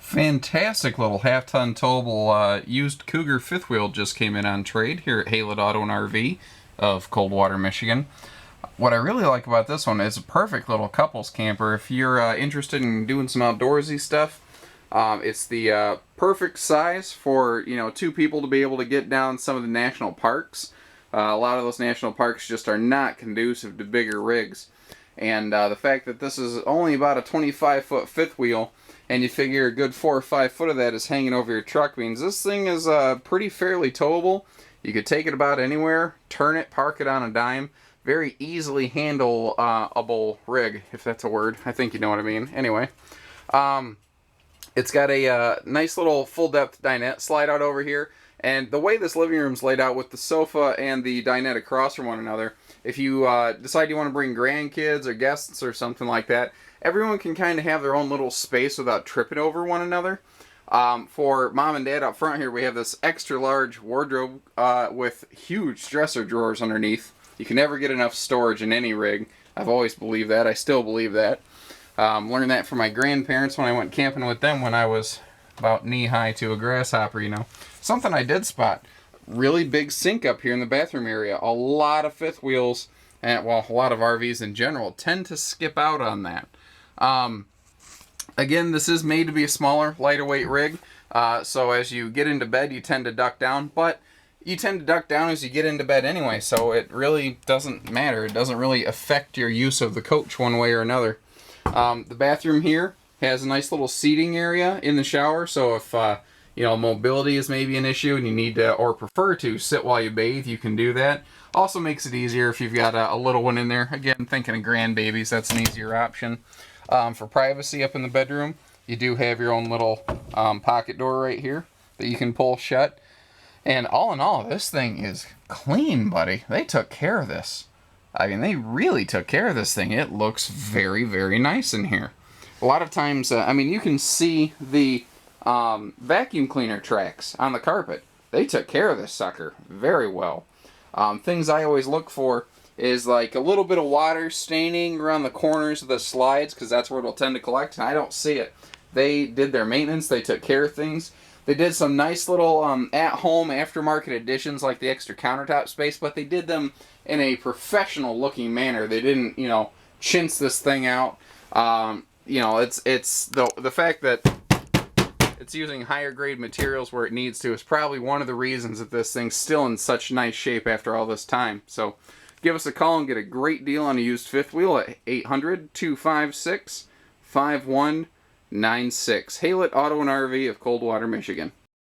Fantastic little half-ton towable used Cougar fifth wheel just came in on trade here at Haylett Auto and RV of Coldwater, Michigan. What I really like about this one is a perfect little couples camper. If you're interested in doing some outdoorsy stuff, it's the perfect size for two people to be able to get down some of the national parks. A lot of those national parks just are not conducive to bigger rigs. And the fact that this is only about a 25-foot fifth wheel, and you figure a good 4 or 5 foot of that is hanging over your truck, means this thing is pretty fairly towable. You could take it about anywhere, turn it, park it on a dime. Very easily handleable rig, if that's a word. I think you know what I mean. Anyway, it's got a nice little full-depth dinette slide out over here. And the way this living room's laid out with the sofa and the dinette across from one another, if you decide you want to bring grandkids or guests or something like that, everyone can kind of have their own little space without tripping over one another. For mom and dad up front here, we have this extra large wardrobe with huge dresser drawers underneath. You can never get enough storage in any rig. I've always believed that. I still believe that. Learned that from my grandparents when I went camping with them when I was about knee-high to a grasshopper, Something I did spot. Really big sink up here in the bathroom area. A lot of fifth wheels, and well, a lot of RVs in general, tend to skip out on that. Again, this is made to be a smaller, lighter weight rig. So as you get into bed, you tend to duck down, but you tend to duck down as you get into bed anyway, so it really doesn't matter. It doesn't really affect your use of the coach one way or another. The bathroom here has a nice little seating area in the shower, so if mobility is maybe an issue and you need to or prefer to sit while you bathe, you can do that. Also makes it easier if you've got a little one in there. Again, thinking of grandbabies, that's an easier option. For privacy up in the bedroom, you do have your own little pocket door right here that you can pull shut. And all in all, this thing is clean, buddy. They took care of this. I mean, they really took care of this thing. It looks very, very nice in here. A lot of times, you can see the vacuum cleaner tracks on the carpet. They took care of this sucker very well. Things I always look for is like a little bit of water staining around the corners of the slides, because that's where it'll tend to collect, and I don't see it. They did their maintenance. They took care of things. They did some nice little at-home aftermarket additions like the extra countertop space, but they did them in a professional-looking manner. They didn't, chintz this thing out. It's the fact that it's using higher grade materials where it needs to is probably one of the reasons that this thing's still in such nice shape after all this time. So give us a call and get a great deal on a used fifth wheel at 800-256-5196. Haylett Auto and RV of Coldwater, Michigan.